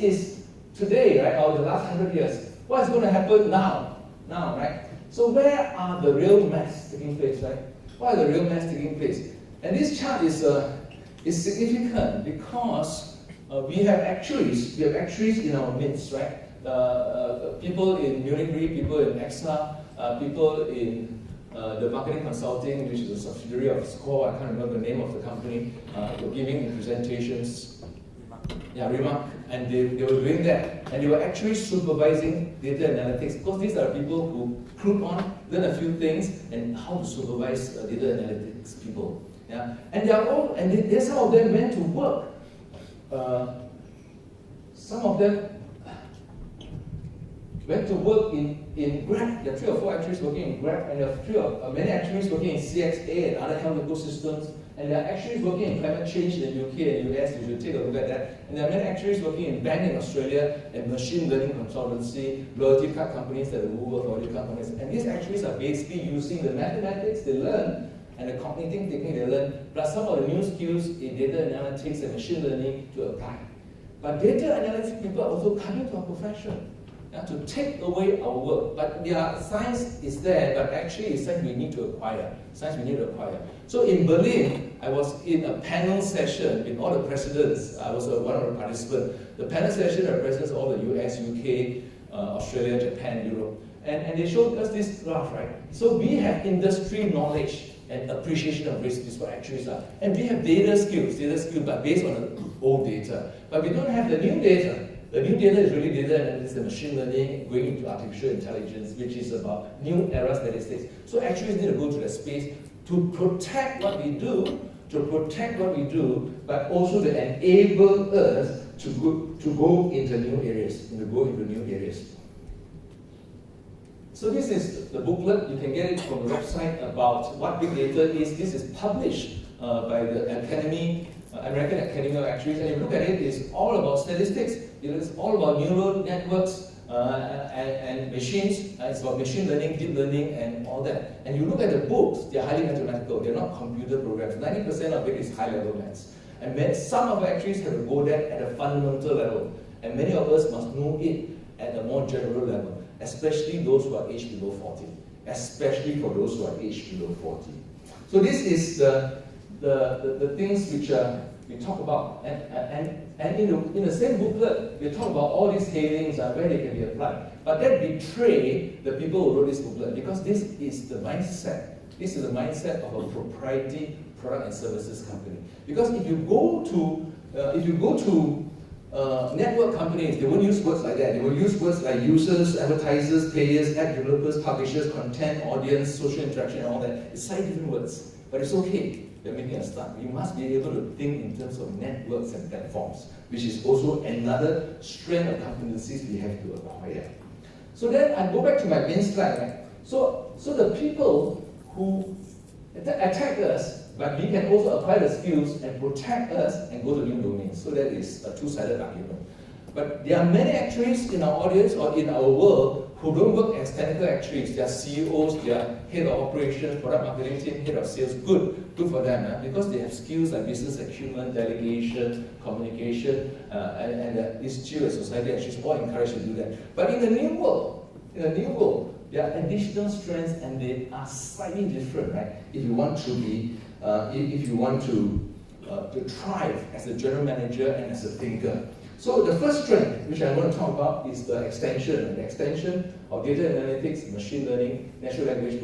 is today, right, or the last 100 years. What is going to happen now? Now, right? So where are the real maths taking place, right? Why are the real maths taking place? And this chart is significant because we have actuaries. We have actuaries in our midst, right? People in Munich Re, people in EXA, people in the marketing consulting, which is a subsidiary of SCORE, I can't remember the name of the company, were giving presentations. Yeah, Remark, and they were doing that, and they were actually supervising data analytics, because these are people who clued on, learn a few things, and how to supervise data analytics people. Yeah, and they are all, and some of them went to work. Some of them went to work in Grab. There are 3 or 4 actuaries working in Grab, and there are many actuaries working in CXA and other health ecosystems, and there are actuaries working in climate change in the UK and US. You should take a look at that. And there are many actuaries working in bank in Australia and machine learning consultancy, loyalty card companies that are Uber loyalty companies. And these actuaries are basically using the mathematics they learn and the cognitive technique they learn, plus some of the new skills in data analytics and machine learning to apply. But data analytics people are also coming to our profession. To take away our work, but their science is there, but actually it's science we need to acquire. Science we need to acquire. So in Berlin, I was in a panel session with all the presidents. I was one of the participants. The panel session represents all the US, UK, Australia, Japan, Europe. And they showed us this graph, right? So we have industry knowledge and appreciation of risk, this is what actuaries are. And we have data skills, but based on the old data. But we don't have the new data. The new data is really data analytics and machine learning, going into artificial intelligence, which is about new era statistics. So actuaries need to go to that space to protect what we do, but also to enable us to go into new areas, So this is the booklet. You can get it from the website about what big data is. This is published by the American Academy of Actuaries, and you look at it, it's all about statistics. It is all about neural networks and machines. It's about machine learning, deep learning, and all that. And you look at the books, they're highly mathematical. They're not computer programs. 90% of it is high-level maths. And some of the actuaries have to go there at a fundamental level. And many of us must know it at a more general level, especially those who are aged below 40. Especially for those who are aged below 40. So this is the things which we talk about, and in the same booklet, we talk about all these hailings and where they can be applied. But that betray the people who wrote this booklet, because this is the mindset. This is the mindset of a proprietary product and services company. Because if you go to network companies, they won't use words like that. They will use words like users, advertisers, payers, app developers, publishers, content, audience, social interaction, and all that. It's slightly different words, but it's okay. We're making a start. We must be able to think in terms of networks and platforms, which is also another strand of competencies we have to acquire. So then I go back to my main slide. Right? So the people who attack us, but we can also apply the skills and protect us and go to new domains. So that is a two-sided argument. But there are many actuaries in our audience or in our world who don't work as technical actuaries. They are CEOs, they are head of operations, product marketing team, head of sales. Good for them, because they have skills like business acumen, delegation, communication, and this Chieh society actually is all encouraged to do that. But in the new world, there are additional strengths, and they are slightly different, right? If you want to be, if you want to thrive as a general manager and as a thinker. So the first strength, which I want to talk about, is the extension. The extension of data analytics, machine learning, natural language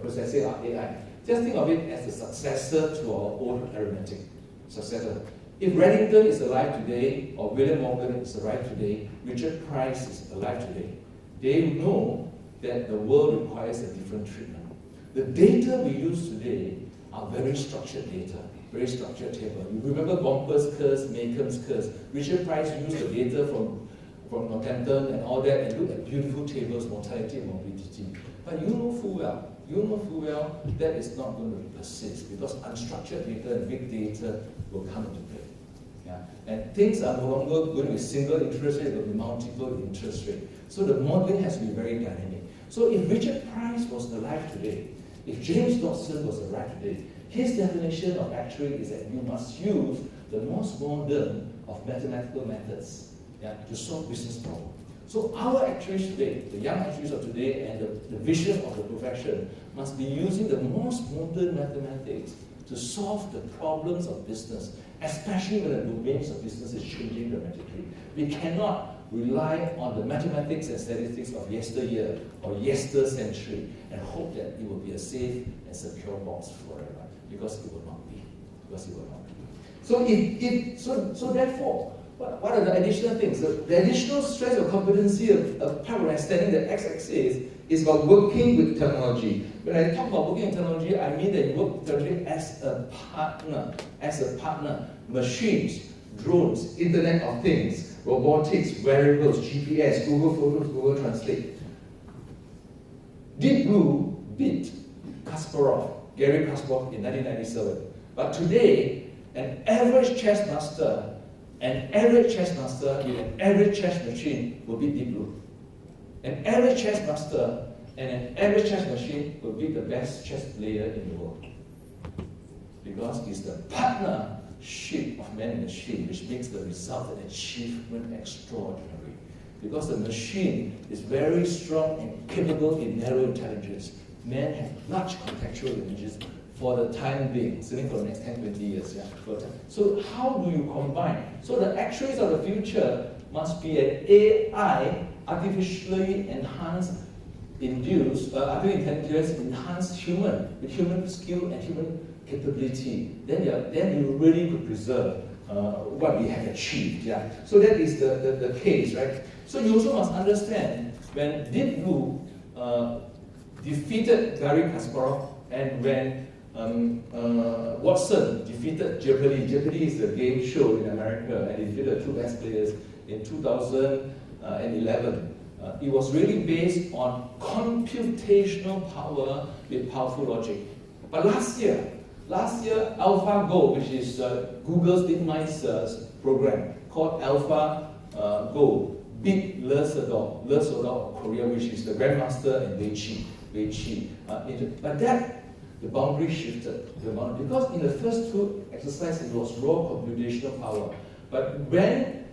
processing, or AI. Just think of it as the successor to our own arithmetic. Successor. If Reddington is alive today, or William Morgan is alive today, Richard Price is alive today, they know that the world requires a different treatment. The data we use today are very structured data. Very structured table. You remember Gomper's curse, Macon's curse. Richard Price used the data from Northampton and all that and looked at beautiful tables, mortality and morbidity. But you know full well that is not going to persist, because unstructured data and big data will come into play. Yeah? And things are no longer going to be single interest rate, it will be multiple interest rate. So the modeling has to be very dynamic. So if Richard Price was alive today, if James Dodson was alive today, his definition of actuary is that you must use the most modern of mathematical methods to solve business problems. So our actuaries today, the young actuaries of today, and the vision of the profession must be using the most modern mathematics to solve the problems of business, especially when the domains of business is changing dramatically. We cannot rely on the mathematics and statistics of yesteryear or century and hope that it will be a safe and secure box forever, because it will not be. So therefore, what are the additional things? The additional strength or competency of part of understanding the x-axis is about working with technology. When I talk about working with technology, I mean that you work with technology as a partner. Machines, drones, Internet of Things, robotics, wearables, GPS, Google Photos, Google Translate. Deep Blue beat Gary Kasparov in 1997. But today, an average chess master with an average chess machine will beat Deep Blue. An average chess master and an average chess machine will beat the best chess player in the world. Because it's the partnership of man and machine which makes the result and achievement extraordinary. Because the machine is very strong and capable in narrow intelligence. Man has large contextual images for the time being, certainly for the next 10, 20 years. So how do you combine? So the actuaries of the future must be an AI, artificially enhanced, artificial intelligence enhanced human, with human skill and human capability. Then you really could preserve what we have achieved. So that is the case, right? So you also must understand when Deep Blue defeated Gary Kasparov and when Watson defeated Jeopardy. Jeopardy is a game show in America, and he defeated the two best players in 2011. It was really based on computational power with powerful logic. But last year, AlphaGo, which is Google's DeepMind's program called AlphaGo, beat Le Sedol of Korea, which is the grandmaster in Wei Qi. But the boundary shifted. Because in the first two exercises, it was raw computational power. But when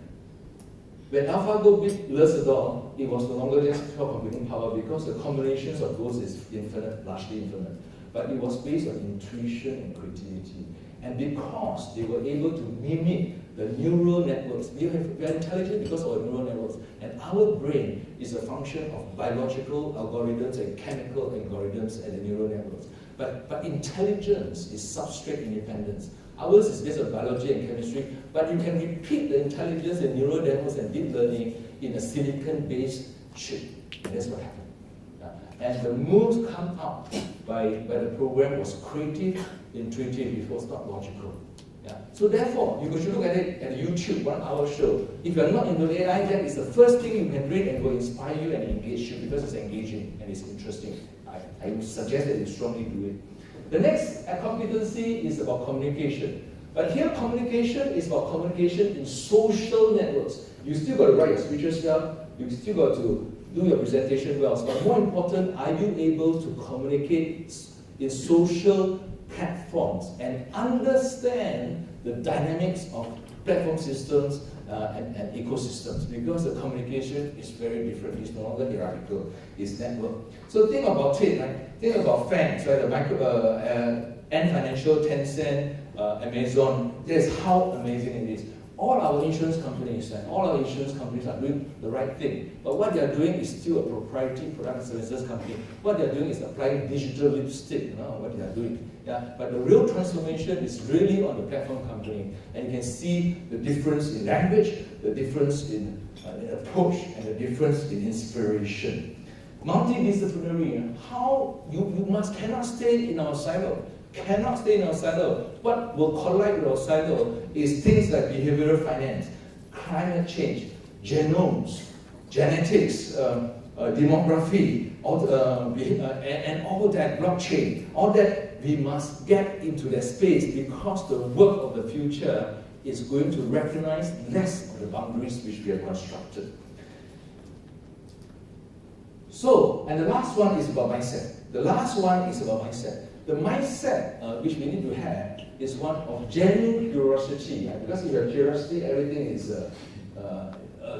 AlphaGo beat Le Sedol, it was no longer just raw computing power because the combinations of those is infinite, largely infinite. But it was based on intuition and creativity. And because they were able to mimic the neural networks, we are intelligent because of our neural networks. And our brain is a function of biological algorithms and chemical algorithms and the neural networks. But intelligence is substrate independence. Ours is based on biology and chemistry, but you can repeat the intelligence and neural networks and deep learning in a silicon-based chip. And that's what happened. And the moves come out by the program was creative, intuitive, it was not logical. So therefore, you should look at it at YouTube, 1 hour show. If you're not into AI, that is the first thing you can read and will inspire you and engage you because it's engaging and it's interesting. I would suggest that you strongly do it. The next competency is about communication. But here communication is about communication in social networks. You still got to write your speeches well, you still got to do your presentation well. But more important, are you able to communicate in social platforms and understand the dynamics of platform systems and ecosystems, because the communication is very different. It's no longer hierarchical, it's network. So think about it, right? Think about FANGs, right? The Ant Financial, Tencent, Amazon. That is how amazing it is. All our insurance companies are doing the right thing. But what they are doing is still a proprietary product and services company. What they are doing is applying digital lipstick, what they are doing. But the real transformation is really on the platform company. And you can see the difference in language, the difference in approach, and the difference in inspiration. Multi-disciplinary, how you cannot stay in our silo. Cannot stay in our silo. What will collide with our silo is things like behavioral finance, climate change, genomes, genetics, demography, and all that, blockchain, all that we must get into that space because the work of the future is going to recognize less of the boundaries which we have constructed. So, and the last one is about mindset. The mindset which we need to have is one of genuine curiosity. Because if you have curiosity, everything is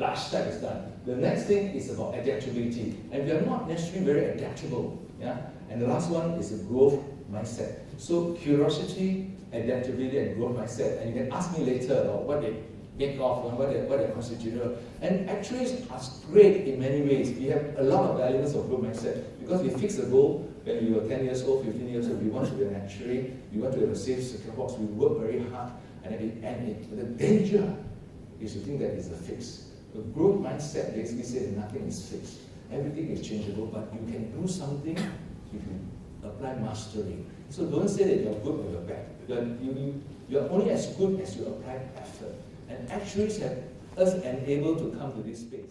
large step is done. The next thing is about adaptability. And we are not necessarily very adaptable. Yeah? And the last one is a growth mindset. So curiosity, adaptability, and growth mindset. And you can ask me later about what they make of, what they constitute. And actuaries are great in many ways. We have a lot of elements of growth mindset because we fix a goal when we were 10 years old, 15 years old. We want to be an actuary. We want to have a safe, secure box. We work very hard. And the danger is to think that it's a fix. The growth mindset basically says nothing is fixed. Everything is changeable, but you can do something if you apply mastery. So don't say that you're good or you're bad. You're only as good as you apply effort. And actuaries have us enabled to come to this space.